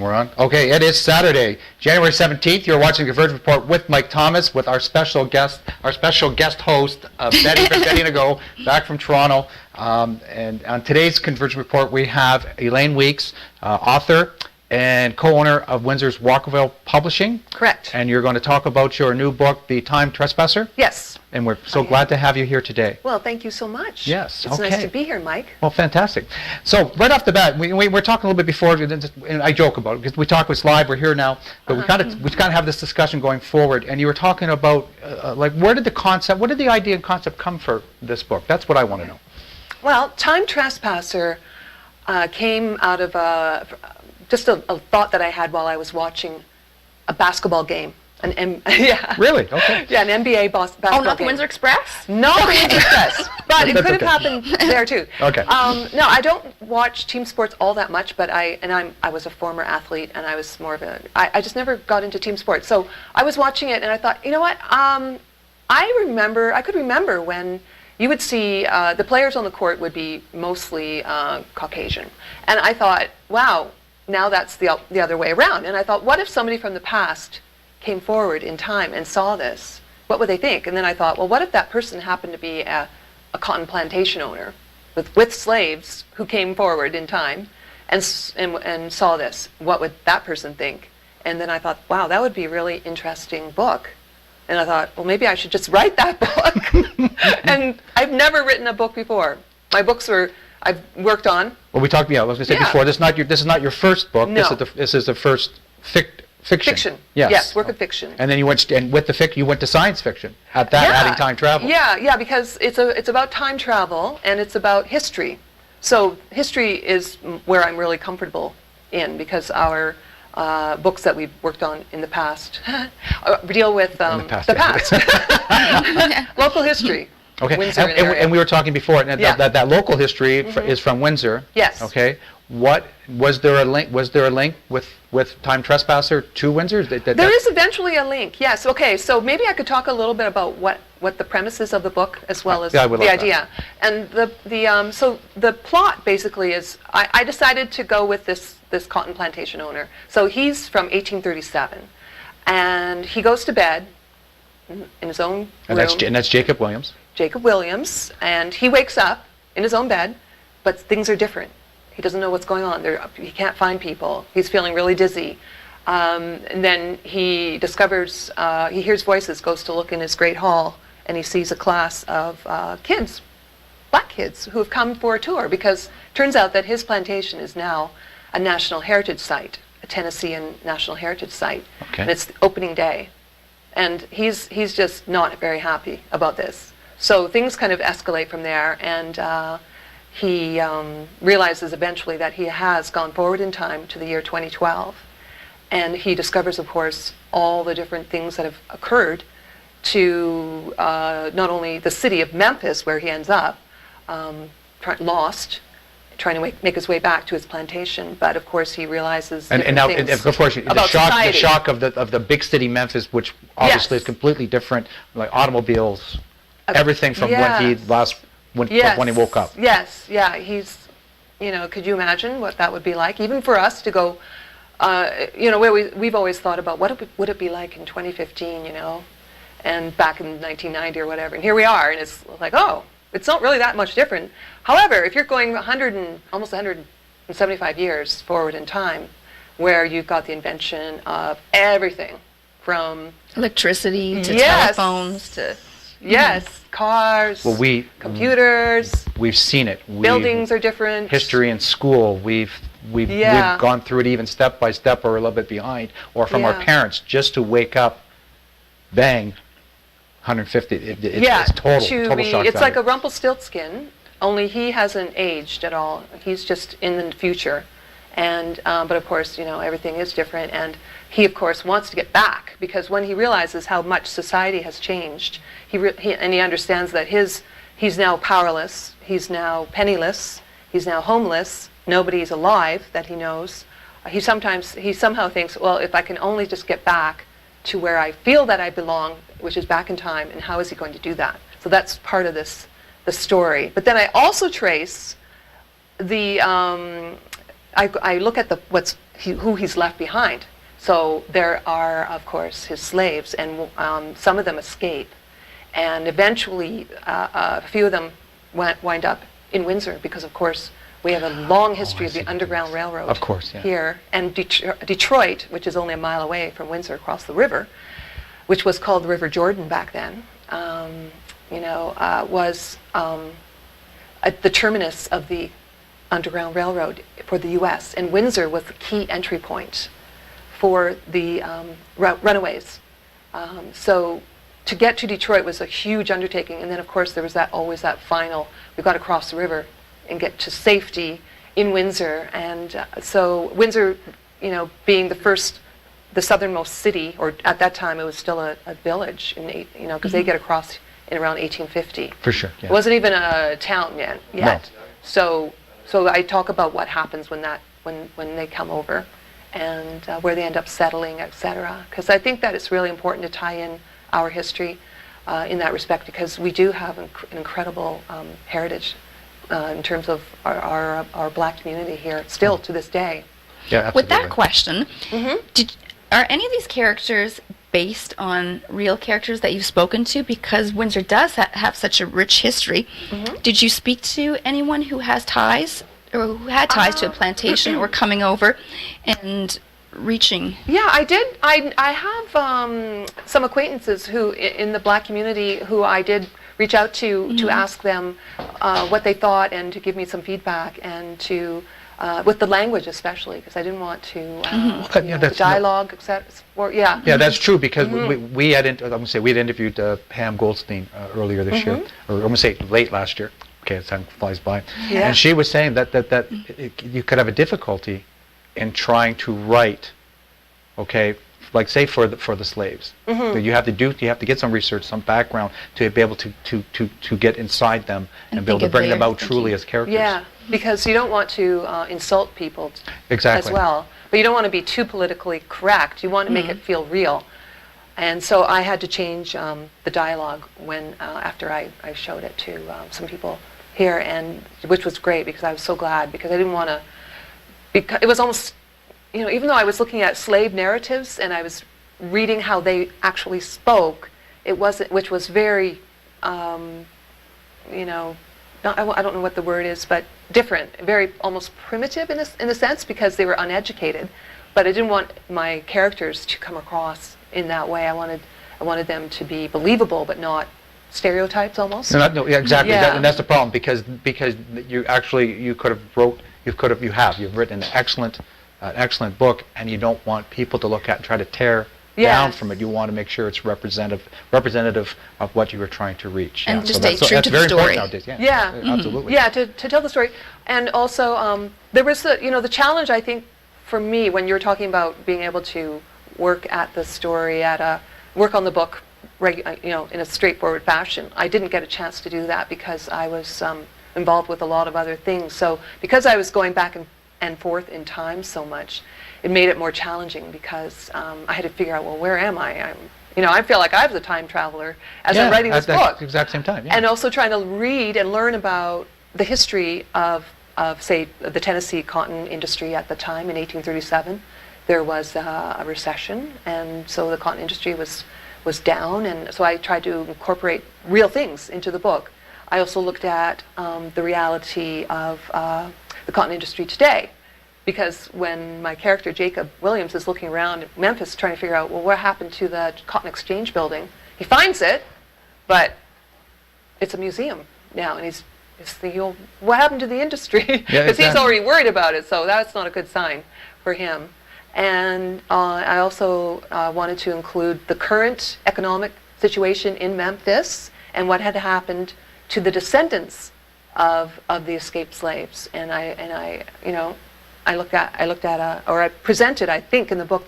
We're on. Okay, it is Saturday, January 17th. You're watching the Convergence Report with Mike Thomas, with our special guest host, Betty Nago, back from Toronto. And on today's Convergence Report, we have Elaine Weeks, author and co-owner of Windsor's Walkerville Publishing. Correct. And you're going to talk about your new book, The Time Trespasser? Yes. And we're so glad to have you here today. Well, thank you so much. Yes, it's nice to be here, Mike. Well, fantastic. So right off the bat, we were talking a little bit before, and I joke about it because we talk, it's live, we're here now, but we kind of have this discussion going forward. And you were talking about like where did the idea and concept come for this book? That's what I want to know. Well, Time Trespasser came out of just a thought that I had while I was watching a basketball game. Yeah. Really? Okay. Yeah, an NBA basketball game. Oh, not the game. Windsor Express? No, the Windsor Express. But it could have happened there too. Okay. No, I don't watch team sports all that much, but I was a former athlete, and I was more of I just never got into team sports. So I was watching it, and I thought, you know what? I could remember when you would see the players on the court would be mostly Caucasian, and I thought, wow, now that's the other way around. And I thought, what if somebody from the past came forward in time and saw this? What would they think? And then I thought, well, what if that person happened to be a cotton plantation owner with slaves who came forward in time and saw this? What would that person think? And then I thought, wow, that would be a really interesting book. And I thought, well, maybe I should just write that book. And I've never written a book before. My books I've worked on. Well, we talked. Yeah, I was going to say before. This is not your first book. No. This is the first fiction. Fiction. Yes, work of fiction. And then you went to science fiction. At that, adding time travel. Yeah, because it's about time travel and it's about history. So history is where I'm really comfortable in, because our books that we've worked on in the past deal with the past. Local history. Okay, Windsor and we were talking before that local history is from Windsor. Yes. Okay. What was there a link? Was there a link with Time Trespasser to Windsor? There is eventually a link. Yes. Okay. So maybe I could talk a little bit about what the premise is of the book, as well as the idea. And so the plot basically is I decided to go with this cotton plantation owner. So he's from 1837, and he goes to bed in his own room. And that's Jacob Williams. Jacob Williams, and he wakes up in his own bed, but things are different. He doesn't know what's going on. He can't find people. He's feeling really dizzy. And then he discovers, he hears voices, goes to look in his great hall, and he sees a class of kids, black kids, who have come for a tour, because it turns out that his plantation is now a National Heritage Site, a Tennessean National Heritage Site. Okay. And it's the opening day. And he's just not very happy about this. So things kind of escalate from there, and he realizes eventually that he has gone forward in time to the year 2012. And he discovers, of course, all the different things that have occurred to not only the city of Memphis, where he ends up, lost, trying to make his way back to his plantation, but of course he realizes and now, of course, the shock of the big city Memphis, which obviously is completely different, like automobiles, everything from when he woke up. Yes, yeah, he's, could you imagine what that would be like, even for us to go, where we've always thought about what would it be like in 2015, and back in 1990 or whatever, and here we are, and it's like, oh, it's not really that much different. However, if you're going almost 175 years forward in time, where you've got the invention of everything from electricity to telephones to cars, computers. We've seen it. Buildings are different. History in school, we've gone through it even step by step, or a little bit behind, or from our parents, just to wake up, bang, 150. It's total shock value. It's like a Rumpelstiltskin, only he hasn't aged at all. He's just in the future, and but of course, everything is different, and he of course wants to get back, because when he realizes how much society has changed, he understands that he's now powerless, he's now penniless, he's now homeless, nobody's alive that he knows. He somehow thinks, well, if I can only just get back to where I feel that I belong, which is back in time, and how is he going to do that? So that's part of the story. But then I also trace the I look at who he's left behind. So there are, of course, his slaves, and some of them escape. And eventually, a few of them wind up in Windsor because, of course, we have a long history of the Underground Railroad Of course, yeah. here. And Detroit, which is only a mile away from Windsor across the river, which was called the River Jordan back then, was at the terminus of the Underground Railroad for the U.S. And Windsor was the key entry point for the runaways. So to get to Detroit was a huge undertaking. And then, of course, there was always that final, we've got to cross the river and get to safety in Windsor. And so Windsor, being the southernmost city, or at that time it was still a village, because they get across in around 1850. For sure, yeah. It wasn't even a town yet. No. So I talk about what happens when they come over, and where they end up settling, etc. Because I think that it's really important to tie in our history in that respect, because we do have an incredible heritage in terms of our black community here, still to this day. Yeah, absolutely. With that question, are any of these characters based on real characters that you've spoken to? Because Windsor does have such a rich history. Did you speak to anyone who has ties, or who had ties to a plantation, or coming over and reaching? Yeah, I did. I have some acquaintances who in the black community who I did reach out to ask them what they thought and to give me some feedback, and to with the language especially, because I didn't want to the dialogue, etc. Yeah, that's true, because we had interviewed Pam Goldstein earlier this year, or I'm going to say late last year. Okay, time flies by. Yeah. And she was saying that you could have a difficulty in trying to write, okay, like say for the slaves. You have to get some research, some background to be able to get inside them and be able to bring them out truly as characters. Yeah, because you don't want to insult people exactly as well, but you don't want to be too politically correct. You want to make it feel real. And so I had to change the dialogue when after I showed it to some people here, and which was great, because I was so glad, because I didn't want to. Because it was almost, even though I was looking at slave narratives and I was reading how they actually spoke, it wasn't, which was very, I don't know what the word is, but different, very almost primitive in a sense, because they were uneducated. But I didn't want my characters to come across in that way. I wanted them to be believable, but not stereotypes almost. No, yeah, exactly. Yeah. And that's the problem, because you've written an excellent book, and you don't want people to look at and try to tear down from it. You want to make sure it's representative of what you were trying to reach. And to so stay true to the very story. Important nowadays. Absolutely. Yeah, to tell the story. And also, there was the challenge, I think, for me, when you were talking about being able to work at the story, work on the book, in a straightforward fashion. I didn't get a chance to do that because I was involved with a lot of other things. So because I was going back and forth in time so much, it made it more challenging, because I had to figure out, well, where am I? I feel like I was a time traveler as I'm writing this book. At the exact same time, yeah. And also trying to read and learn about the history of say, the Tennessee cotton industry at the time in 1837. There was a recession, and so the cotton industry was down, and so I tried to incorporate real things into the book. I also looked at the reality of the cotton industry today, because when my character Jacob Williams is looking around Memphis trying to figure out, well, what happened to the Cotton Exchange building, he finds it, but it's a museum now, and he's thinking, well, what happened to the industry? Because he's already worried about it, so that's not a good sign for him. And I also wanted to include the current economic situation in Memphis and what had happened to the descendants of the escaped slaves. And I presented, I think, in the book,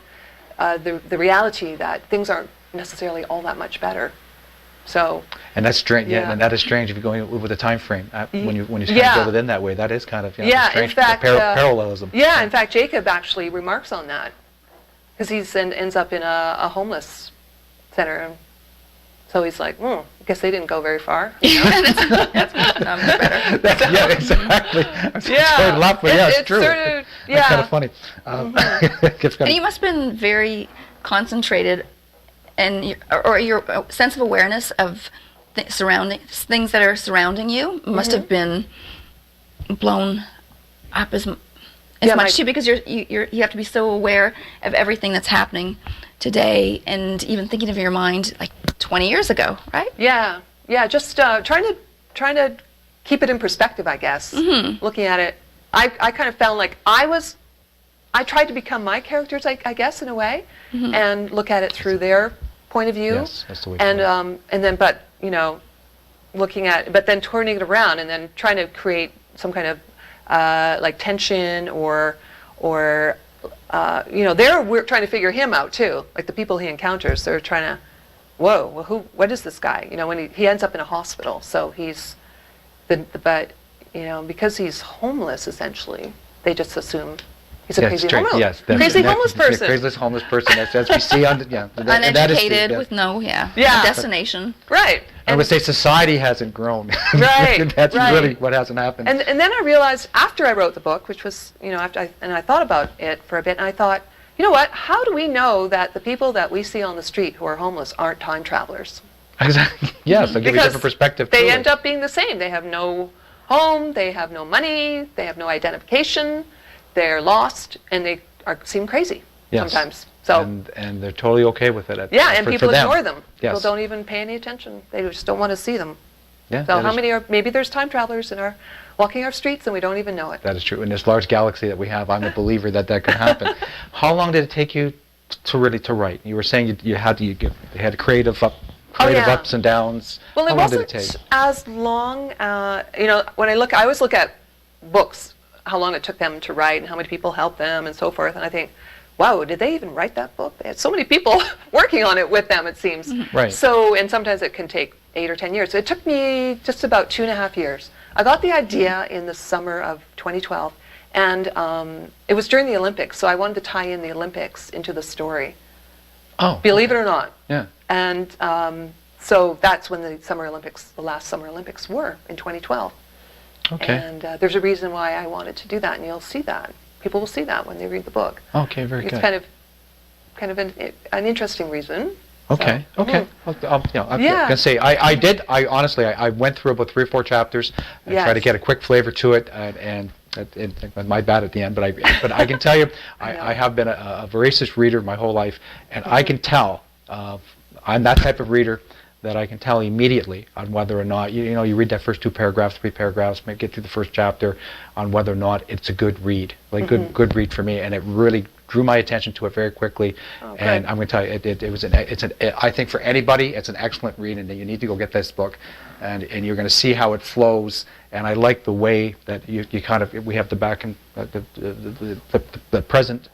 the reality that things aren't necessarily all that much better. So. And that's strange. Yeah, and that is strange if you're going with a time frame when you kind of build it in that way. That is kind of strange. In fact, parallelism. Yeah, in fact, Jacob actually remarks on that, because he ends up in a homeless center. So he's like, I guess they didn't go very far. You know? That's much better. Yeah, exactly. I'm sorry to laugh, but it's true. Sort of, That's kind of funny. It's And kind you must have been very concentrated, and your sense of awareness of things that are surrounding you must have been blown up as much too, because you have to be so aware of everything that's happening today, and even thinking of your mind like 20 years ago, right? Yeah, just trying to keep it in perspective, I guess. Looking at it, I kind of found like I tried to become my characters, I guess, in a way, and look at it through their point of view. Yes, that's the way to do it. And then, but but then turning it around and then trying to create some kind of like tension or we're trying to figure him out too. Like the people he encounters, they're trying to, what is this guy? When he ends up in a hospital, so he's because he's homeless essentially, they just assume he's a crazy homeless person. Crazy homeless person, as we see on uneducated with no destination. Right. I would say society hasn't grown. Right. That's really what hasn't happened. And then I realized after I wrote the book, which was after I thought about it for a bit, and I thought, you know what? How do we know that the people that we see on the street who are homeless aren't time travelers? Exactly. Yes, they'll give you a different perspective. They end up being the same. They have no home. They have no money. They have no identification. They're lost, and they seem crazy sometimes. So and they're totally okay with it. And people ignore them. Yes. People don't even pay any attention. They just don't want to see them. Yeah. So maybe there's time travelers walking our streets and we don't even know it. That is true. In this large galaxy that we have, I'm a believer that could happen. How long did it take you to write? You were saying you had creative ups and downs. Well, How it long did wasn't it take? as long. When I always look at books, how long it took them to write and how many people helped them and so forth, and I think, wow, did they even write that book? They had so many people working on it with them, it seems. Right. So, and sometimes it can take 8 or 10 years. So it took me just about 2.5 years. I got the idea in the summer of 2012, and it was during the Olympics, so I wanted to tie in the Olympics into the story. Oh. Believe it or not. Yeah. And so that's when the last Summer Olympics were, in 2012. Okay. And there's a reason why I wanted to do that, and you'll see that. People will see that when they read the book. Okay, very good. It's kind of an interesting reason. Okay. So, Okay. I'm gonna say I honestly went through about 3 or 4 chapters and tried to get a quick flavor to it, and it was my bad at the end. But I can tell you, I have been a voracious reader my whole life, and I can tell I'm that type of reader that I can tell immediately on whether or not you read that first 2 paragraphs, 3 paragraphs, maybe get through the first chapter, on whether or not it's a good read, good read for me, and it really drew my attention to it very quickly. And I'm going to tell you, I think for anybody, it's an excellent read, and you need to go get this book, and you're going to see how it flows. And I like the way that we have the back and the present,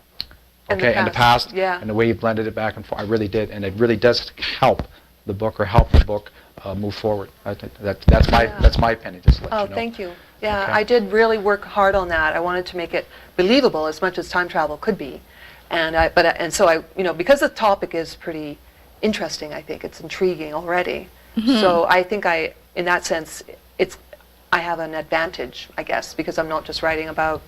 and the past, and the way you blended it back and forth. I really did, and it really does help the book move forward. I think that's my opinion. Just to let you know. Thank you. Yeah, Okay. I did really work hard on that. I wanted to make it believable as much as time travel could be, so because the topic is pretty interesting, I think it's intriguing already. So I think in that sense, I have an advantage, I guess, because I'm not just writing about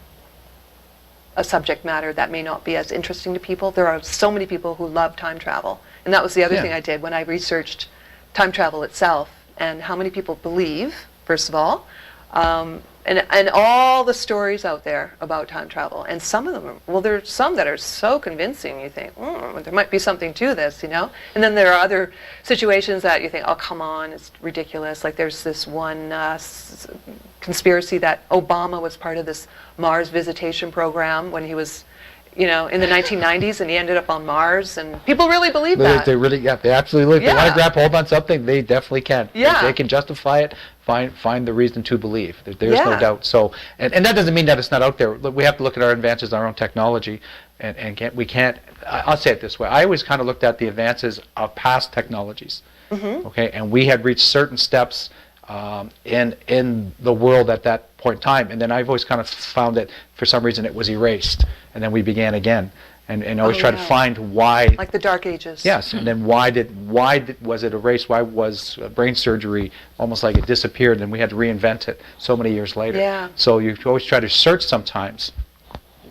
a subject matter that may not be as interesting to people. There are so many people who love time travel. And that was the other thing I did when I researched time travel itself and how many people believe, first of all, and all the stories out there about time travel. And some of them, there's some that are so convincing you think, there might be something to this, And then there are other situations that you think, oh, come on, it's ridiculous. Like there's this one conspiracy that Obama was part of this Mars visitation program when he was in the 1990s, and he ended up on Mars, and people really believe that. They really, they absolutely. If they want to grab hold on something, they definitely can. Yeah. They can justify it, find the reason to believe. There's no doubt. So, and that doesn't mean that it's not out there. We have to look at our advances in our own technology, and we can't. I'll say it this way. I always kind of looked at the advances of past technologies. Okay, and we had reached certain steps in the world at that point in time. And then I've always kind of found that for some reason it was erased, and then we began again, and always try to find why. Like the Dark Ages. Yes, and then why was it erased? Why was brain surgery almost like it disappeared, and we had to reinvent it so many years later? Yeah. So you always try to search sometimes.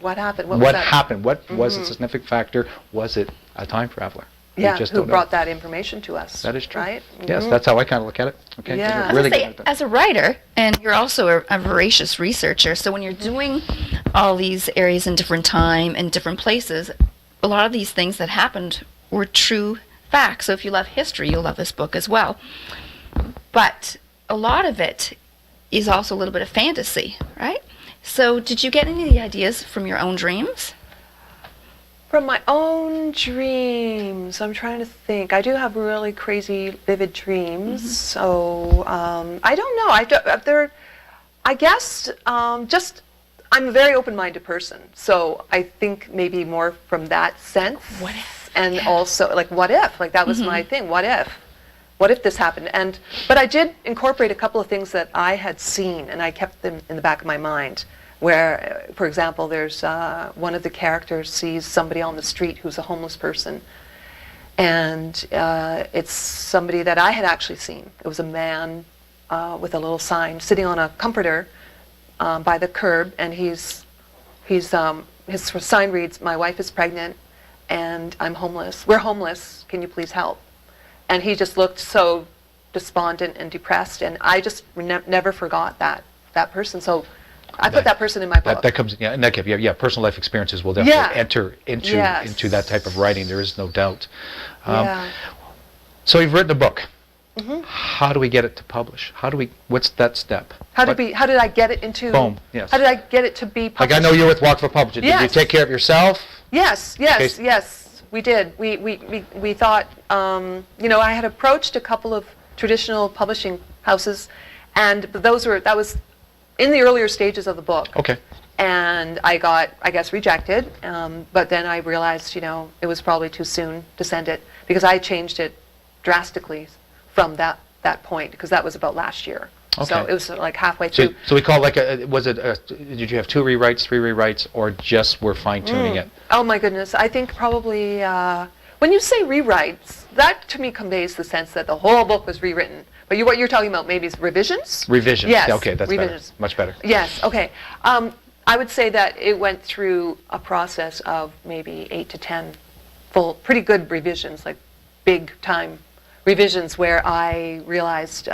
What happened? What happened? What was the significant factor? Was it a time traveler? We Yeah, just who don't know. brought that information to us? That is true. Right? Yes, that's how I kind of look at it. Okay. Yeah. I was Really gonna good say, at that. as a writer, and you're also a voracious researcher, so when you're doing all these areas in different time and different places, a lot of these things that happened were true facts. So if you love history, you'll love this book as well. But a lot of it is also a little bit of fantasy, right? So did you get any of the ideas from your own dreams? From my own dreams, I'm trying to think. I do have really crazy, vivid dreams. So I don't know. I guess just I'm a very open-minded person. So I think maybe more from that sense. What if? And Yeah. also like what if? Like that was my thing. What if? What if this happened? But I did incorporate a couple of things that I had seen, and I kept them in the back of my mind. Where, for example, there's one of the characters sees somebody on the street who's a homeless person, and it's somebody that I had actually seen. It was a man with a little sign sitting on a comforter by the curb, and his sign reads, "My wife is pregnant, and I'm homeless. We're homeless. Can you please help?" And he just looked so despondent and depressed, and I just never forgot that person. So I put that person in my book. That comes, yeah, and that personal life experiences will definitely Yeah. enter into Yes. into that type of writing. There is no doubt. Yeah. So you've written a book. How do we get it to publish? What's that step? How did I get it into? Boom, yes. How did I get it to be published? Like I know you're with Walk for Publishing. Did you Yes. take care of yourself? Yes, Okay. we did. We thought, I had approached a couple of traditional publishing houses, and that was in the earlier stages of the book. Okay. And I got, I guess, rejected. But then I realized, it was probably too soon to send it because I changed it drastically from that point because that was about last year. So Okay. it was like halfway So, through. so we call it did you have 2 rewrites, 3 rewrites, or just we're fine tuning it? Oh my goodness, I think probably, when you say rewrites, that to me conveys the sense that the whole book was rewritten. But what you're talking about maybe is revisions? Revisions. Yes. Yeah, okay, that's revisions. better. Much better. Yes, okay. I would say that it went through a process of maybe 8 to 10 pretty good revisions, like big time revisions where I realized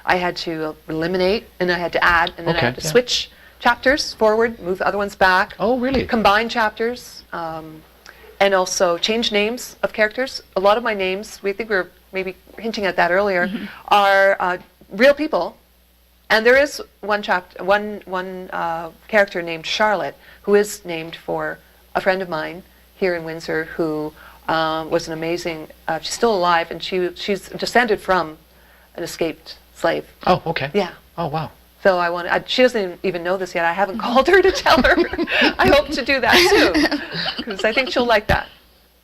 I had to eliminate and I had to add and then I Okay, had to yeah. switch chapters forward, move the other ones back. Oh, really? Combine chapters, and also change names of characters. A lot of my names, we think we were maybe hinting at that earlier, are real people. And there is one character named Charlotte, who is named for a friend of mine here in Windsor who was an amazing, she's still alive, and she's descended from an escaped slave. Oh, okay. Yeah. Oh, wow. So she doesn't even know this yet. I haven't called her to tell her. I hope to do that soon, because I think she'll like that.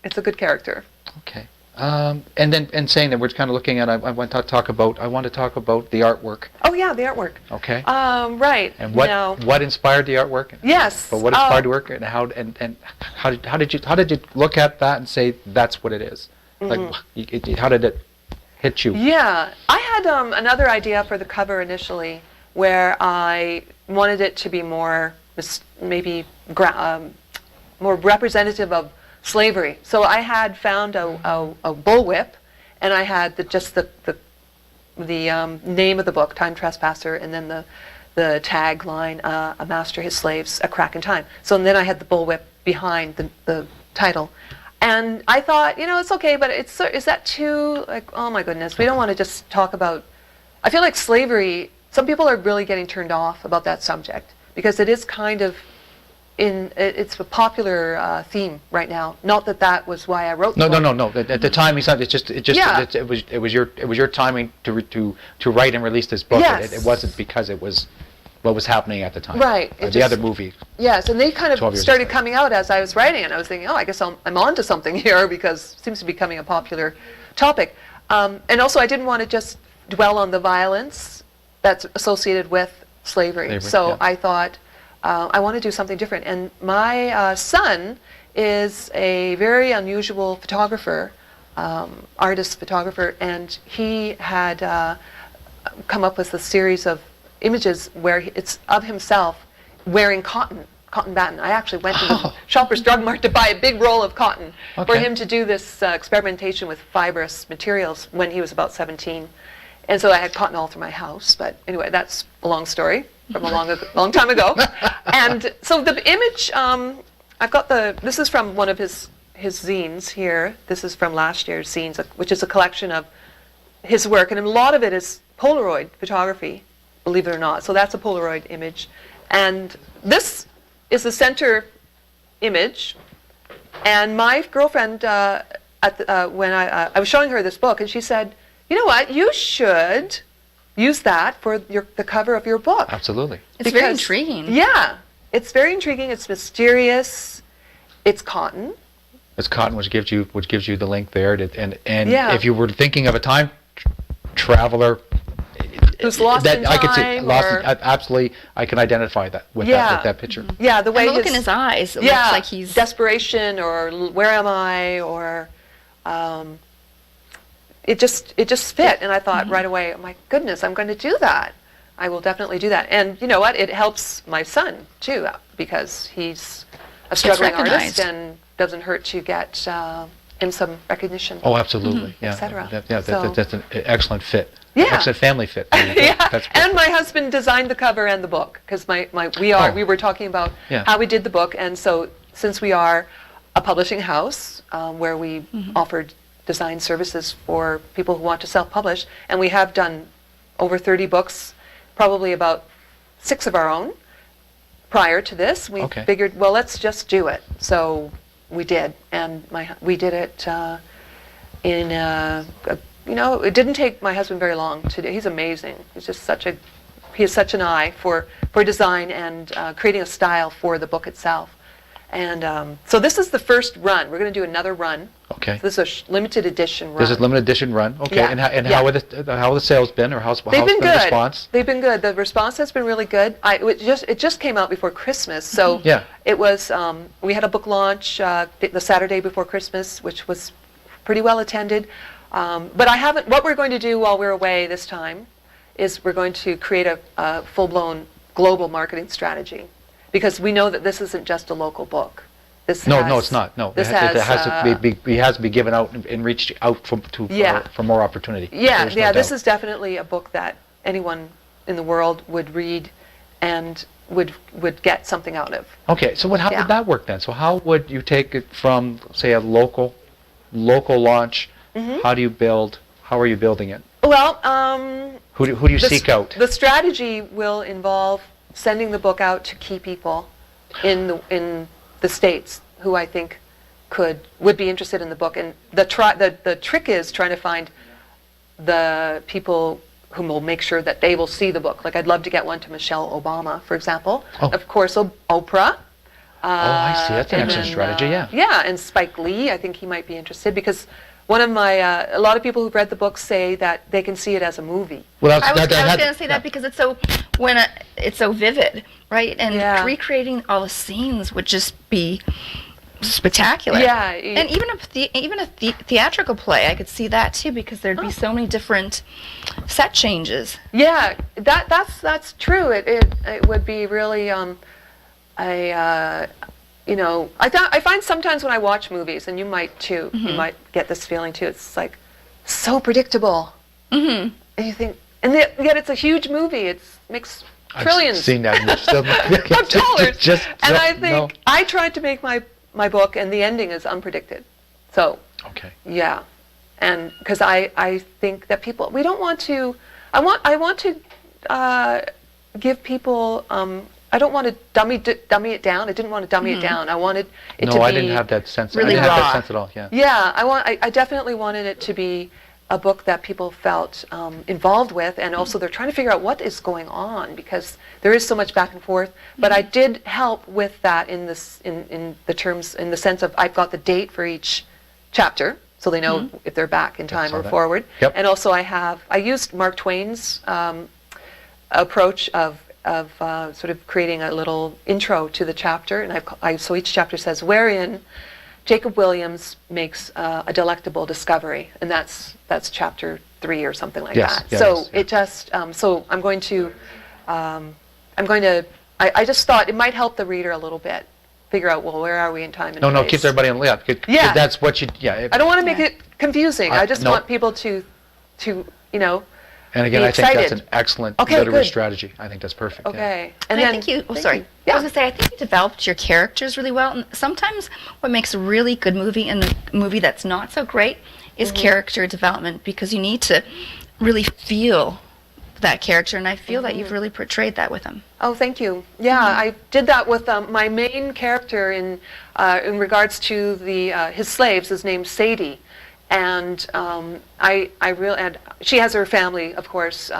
It's a good character. Okay. And saying that we're kind of looking at, I want to talk about the artwork. Oh yeah, the artwork. Okay. Right. And Now, what inspired the artwork? yes. But what inspired the work, and how did you look at that and say that's what it is? Like, how did it hit you? Yeah, I had another idea for the cover initially, where I wanted it to be more maybe more representative of slavery. So I had found a bullwhip, and I had the name of the book, Time Trespasser, and then the tagline, "A master, his slaves, a crack in time." So then I had the bullwhip behind the title. And I thought, it's okay, but is that too, like, oh my goodness, we don't want to just talk about, I feel like slavery, some people are really getting turned off about that subject, because it is kind of, it's a popular theme right now. Not that was why I wrote the book. No. At the time, it was your timing to write and release this book. Yes. It wasn't because it was what was happening at the time. Right. The other movie. Yes, and they kind 12 of years started later. coming out as I was writing, and I was thinking, I guess I'm on to something here, because it seems to be becoming a popular topic. And also, I didn't want to just dwell on the violence that's associated with slavery. Slavery, So yeah. I thought, I want to do something different. And my son is a very unusual photographer, artist photographer, and he had come up with a series of images where it's of himself wearing cotton batton. I actually went to the Shoppers Drug Mart to buy a big roll of cotton for Okay. him to do this experimentation with fibrous materials when he was about 17. And so I had cotton all through my house. But anyway, that's a long story from a long time ago. And so the image, I've got this is from one of his zines here. This is from last year's zines, which is a collection of his work. And a lot of it is Polaroid photography, believe it or not. So that's a Polaroid image. And this is the center image. And my girlfriend, when I was showing her this book, and she said, you know what, you should use that for the cover of your book. Absolutely. It's very intriguing. Yeah, it's very intriguing. It's mysterious. It's cotton. It's cotton, which gives you the link there, and Yeah. if you were thinking of a time traveler Who's lost in I could see time, or- absolutely, I can identify that with Yeah. that picture. Yeah, the way And the look in his eyes, it yeah, looks like he's... desperation, or where am I, or it just fit. And I thought right away, oh my goodness, I'm going to do that. I will definitely do that. And you know what? It helps my son too, because he's a struggling artist, recognized. and doesn't hurt to get him some recognition. Oh, absolutely. Yeah. Et cetera. That's an excellent fit. Yeah. Excellent family fit. Yeah, That's and my husband designed the cover and the book, because we were talking about Yeah. how we did the book. And so since we are a publishing house where we offered design services for people who want to self-publish, and we have done over 30 books, probably about 6 of our own prior to this, we Okay. figured, well, let's just do it. So we did, and we did it in it didn't take my husband very long to do. He's amazing. He has such an eye for design and creating a style for the book itself. And so this is the first run. We're going to do another run. Okay. So this is a limited edition run. This is limited edition run. Okay. Yeah. And Yeah. how have the sales been, or how's They've been the good. response? They've been good. The response has been really good. It just came out before Christmas, so Yeah. it was. We had a book launch the Saturday before Christmas, which was pretty well attended. But I haven't. What we're going to do while we're away this time is we're going to create a full-blown global marketing strategy, because we know that this isn't just a local book. No, it's not. No, This it has to be given out and reached out for more opportunity. Yeah, There's no yeah. This doubt. is definitely a book that anyone in the world would read and would get something out of. Okay, so how Yeah. would that work then? So how would you take it from, say, a local launch? Mm-hmm. How are you building it? Well, Who do you seek out? The strategy will involve sending the book out to key people in the States who I think would be interested in the book. And the trick is trying to find the people who will make sure that they will see the book. Like, I'd love to get one to Michelle Obama, for example. Oh. Of course, Oprah. I see. That's an and excellent then, strategy, yeah. Yeah, and Spike Lee, I think he might be interested, because one of a lot of people who've read the book say that they can see it as a movie. Well, I was going to say that because it's so vivid, right? And Yeah. recreating all the scenes would just be spectacular. Yeah, and even a theatrical play, I could see that too, because there'd be so many different set changes. Yeah, that's true. It would be really I find sometimes when I watch movies, and you might too, you might get this feeling too. It's like so predictable, and you think, and yet it's a huge movie. It makes trillions I've seen that. And still, of dollars. And I think I tried to make my book, and the ending is unpredicted. So Okay. yeah, and because I think that we don't want to. I want to give people. I don't want to dummy it down. I didn't want to dummy it down. I wanted it to be. No, I didn't have that sense. really I didn't have raw. that sense at all. Yeah. Yeah, I definitely wanted it to be a book that people felt involved with, and also they're trying to figure out what is going on, because there is so much back and forth. But I did help with that in the sense of I've got the date for each chapter, so they know if they're back in time saw or that. forward. Yep. And also I used Mark Twain's approach of sort of creating a little intro to the chapter, and so each chapter says wherein Jacob Williams makes a delectable discovery, and that's chapter 3 or something like Yes, that. yeah, So yes, it just so I just thought it might help the reader a little bit figure out, well, where are we in time and No, place. keeps everybody on the Yeah. That's what you. Yeah. I don't want to make it confusing. I just no. want people to And again, be I think that's excited. an excellent Okay, literary good. strategy. I think that's perfect. yeah. Okay. And I think you, thank sorry, you. I Yeah. was going to say, I think you developed your characters really well. And sometimes what makes a really good movie and a movie that's not so great is character development, because you need to really feel that character. And I feel that you've really portrayed that with them. Oh, thank you. Yeah, I did that with my main character in regards to his slaves. Is named Sadie, and she has her family, of course,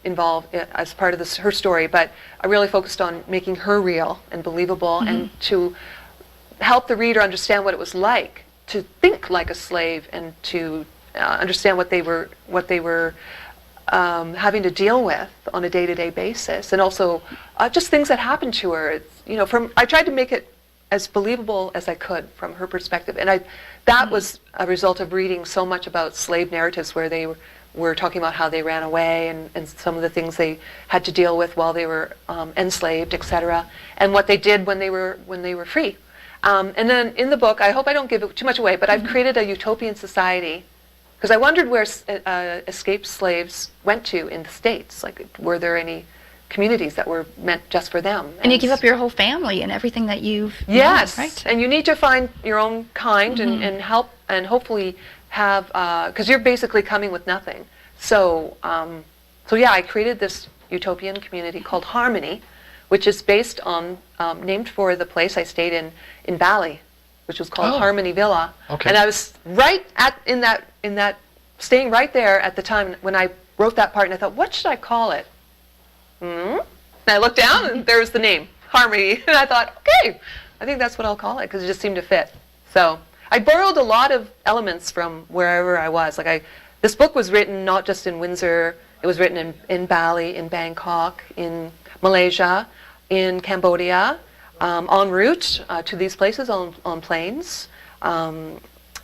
involved as part of her story. But I really focused on making her real and believable, and to help the reader understand what it was like to think like a slave, and to understand what they were having to deal with on a day-to-day basis, and also just things that happened to her. It's, I tried to make it as believable as I could from her perspective, and that was a result of reading so much about slave narratives, where they were talking about how they ran away, and some of the things they had to deal with while they were enslaved, etc., and what they did when they were free. And then in the book, I hope I don't give too much away, but I've created a utopian society. Because I wondered where escaped slaves went to in the States. Like, were there any communities that were meant just for them? And you give up your whole family and everything that you've Yes, known, right? and you need to find your own kind and help, and hopefully have, because you're basically coming with nothing. So yeah, I created this utopian community called Harmony, which is based on, named for the place I stayed in Bali, which was called Harmony Villa. Okay. And I was right in that staying right there at the time when I wrote that part, and I thought, what should I call it? And I looked down, and there was the name, Harmony, and I thought, okay, I think that's what I'll call it, because it just seemed to fit. So I borrowed a lot of elements from wherever I was. This book was written not just in Windsor. It was written in Bali, in Bangkok, in Malaysia, in Cambodia, en route to these places on planes,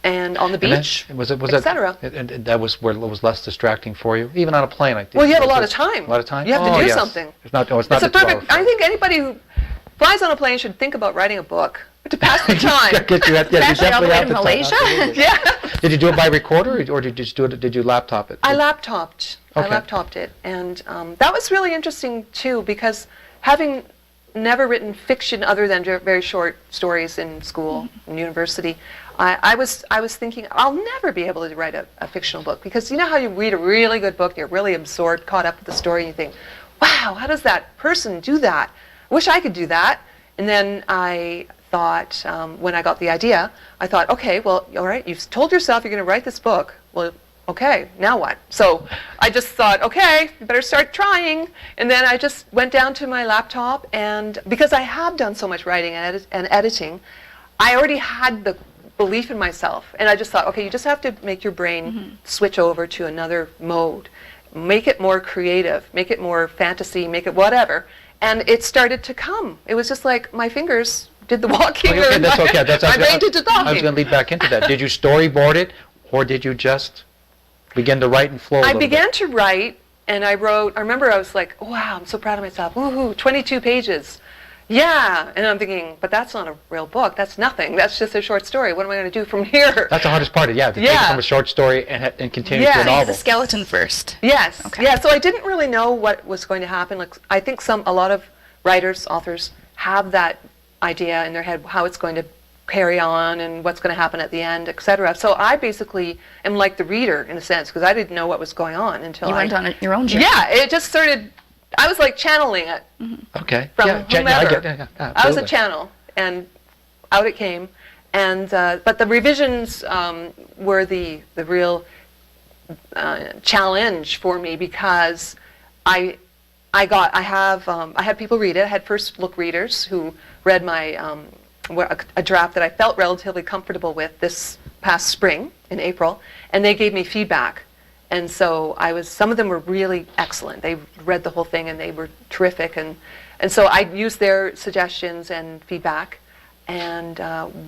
and on the beach, etc. And that was where it was less distracting for you, even on a plane. Well, you have a lot of time. A lot of time. You have to do yes. something. It's not. It's It's not a perfect. I think anybody who flies on a plane should think about writing a book to pass the time. Especially all the way to Malaysia. Yeah. Did you do it by recorder, or did you just do it? Did you laptop it? I laptopped. Okay. I laptopped it, and that was really interesting too, because having never written fiction other than very short stories in school and university, I was thinking I'll never be able to write a fictional book, because you know how you read a really good book, you're really absorbed, caught up with the story, and you think, wow, how does that person do that? I wish I could do that. And then I thought, when I got the idea, I thought, okay, well, all right, you've told yourself you're going to write this book. Well, okay, now what? So I just thought, okay, you better start trying. And then I just went down to my laptop, and because I have done so much writing and editing, I already had the belief in myself. And I just thought, okay, you just have to make your brain switch over to another mode. Make it more creative, make it more fantasy, make it whatever. And it started to come. It was just like my fingers did the walking. Okay, that's okay. My brain did the talking. I was going to lead back into that. Did you storyboard it, or did you just begin to write and flow a I little began bit? to write, and I remember I was like, wow, I'm so proud of myself. Woohoo, 22 pages. Yeah. And I'm thinking, but that's not a real book. That's nothing. That's just a short story. What am I going to do from here? That's the hardest part. To take it from a short story and continue to a Yeah. novel. The skeleton first. Yes. Okay. Yeah. So I didn't really know what was going to happen. Like, I think a lot of writers, authors have that idea in their head how it's going to carry on and what's going to happen at the end, etc. So I basically am like the reader in a sense, because I didn't know what was going on until You went on your own journey. Yeah. It just started. I was like channeling it. Okay. From I whomever. get it. Yeah, I was a absolutely. channel, and out it came. And but the revisions were the real challenge for me, because I had people read it. I had first look readers who read my a draft that I felt relatively comfortable with this past spring in April, and they gave me feedback. And so some of them were really excellent. They read the whole thing and they were terrific. And so I used their suggestions and feedback and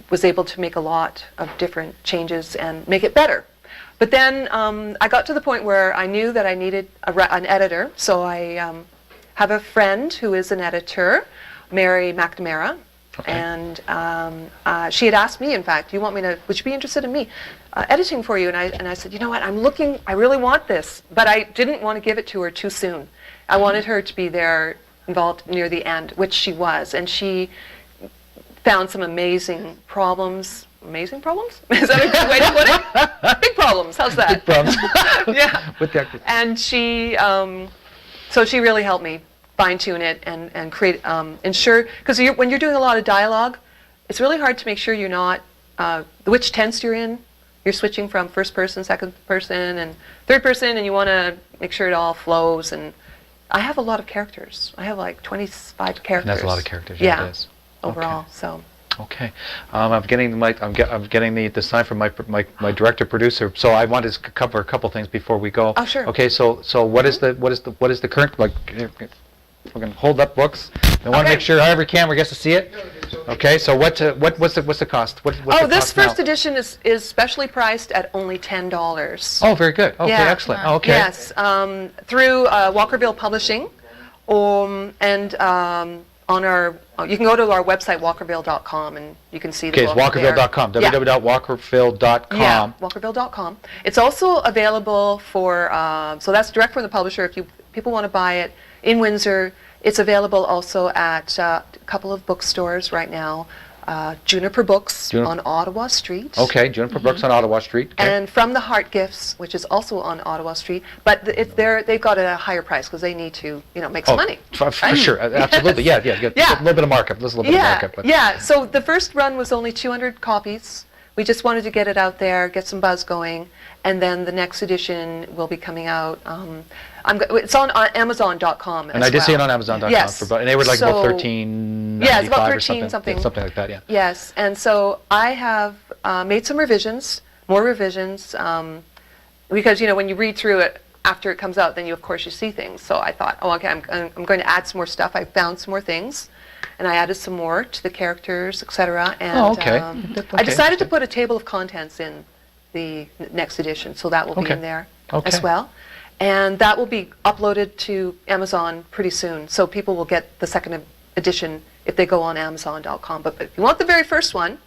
was able to make a lot of different changes and make it better. But then I got to the point where I knew that I needed an editor. So I have a friend who is an editor, Mary McNamara. Okay. And she had asked me, in fact, would you be interested in me editing for you? And I said, you know what, I really want this. But I didn't want to give it to her too soon. I wanted her to be there, involved near the end, which she was. And she found some amazing problems. Amazing problems? Is that a good way to put it? Big problems. How's that? Big problems. Yeah. With the And she, so she really helped me fine-tune it and create, ensure, because when you're doing a lot of dialogue, it's really hard to make sure you're not, which tense you're in. You're switching from first person, second person, and third person, and you want to make sure it all flows. And I have a lot of characters. I have like 25 characters. And that's a lot of characters. Yeah, It is. overall. Okay. So. Okay, I'm getting the sign from my director producer. So I wanted to cover a couple things before we go. Oh, sure. Okay, so what is the current, like? We're going to hold up books. I want to make sure every camera gets to see it. Okay, so what's the cost? What's the This cost now? first edition is specially priced at only $10. Oh, very good. Okay, Yeah. excellent. Oh, okay. Yes, through Walkerville Publishing, and on our, you can go to our website walkerville.com and you can see the Okay, it's book there. walkerville.com. Yeah. www.walkerville.com. Yeah, walkerville.com. It's also available for, so that's direct from the publisher. If people want to buy it in Windsor, it's available also at a couple of bookstores right now. Juniper Books on Ottawa Street. Okay, Juniper Books on Ottawa Street. Okay. And From the Heart Gifts, which is also on Ottawa Street, but they've got a higher price because they need to, make some money. For sure, absolutely, yeah. Yeah. A little bit of markup, just a little bit of markup. But. Yeah. So the first run was only 200 copies. We just wanted to get it out there, get some buzz going, and then the next edition will be coming out. It's on Amazon.com. And I did see it on Amazon.com. Yes. And they were like about $13.95 yeah, it's about or 13 something. Yeah, something like that, yeah. Yes, and so I have made some revisions, more revisions, because when you read through it after it comes out, then of course you see things. So I thought, okay, I'm going to add some more stuff. I found some more things, and I added some more to the characters, etc. And okay. I decided to put a table of contents in the next edition, so that will be in there as well. And that will be uploaded to Amazon pretty soon, so people will get the second edition if they go on Amazon.com. But if you want the very first one,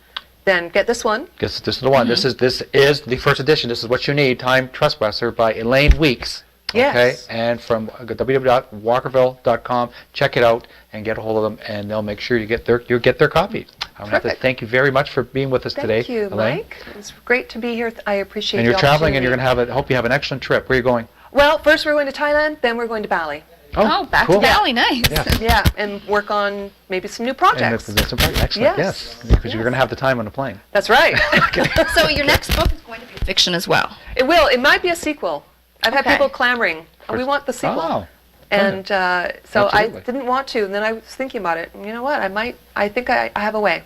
then get this one. This is the one. This is the first edition. This is what you need. Time Trespasser by Elaine Weeks. Yes. Okay, and from www.walkerville.com, check it out and get a hold of them, and they'll make sure you get their copy. I have to thank you very much for being with us today, Thank you, Elaine. Mike. It's great to be here. I appreciate And the you're traveling, and opportunity. you're going to hope you have an excellent trip. Where are you going? Well, first we're going to Thailand, then we're going to Bali. Oh, back cool. to Bali, nice. Yeah. Yeah, and work on maybe some new projects. Excellent. Yes. Because you're going to have the time on the plane. That's right. So your next book is going to be fiction as well. It will. It might be a sequel. I've had Okay. people clamoring. Oh, we want the sequel. Oh. And so Absolutely. I didn't want to, and then I was thinking about it. And you know what? I think I have a way.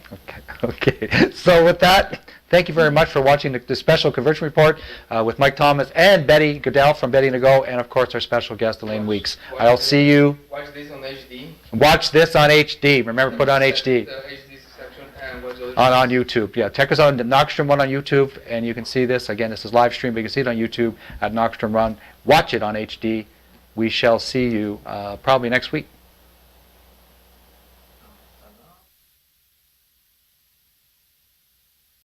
Okay. So with that, thank you very much for watching the special Convergence Report with Mike Thomas and Betty Goodell from Betty to Go, and of course our special guest Elaine Weeks. I'll see you. Watch this on HD. Watch this on HD. Remember, put on HD. The HD section and watch the On YouTube. Yeah, check us out on the Knockstrom Run on YouTube, and you can see this. Again, this is live stream, but you can see it on YouTube at Knockstrom Run. Watch it on HD. We shall see you probably next week.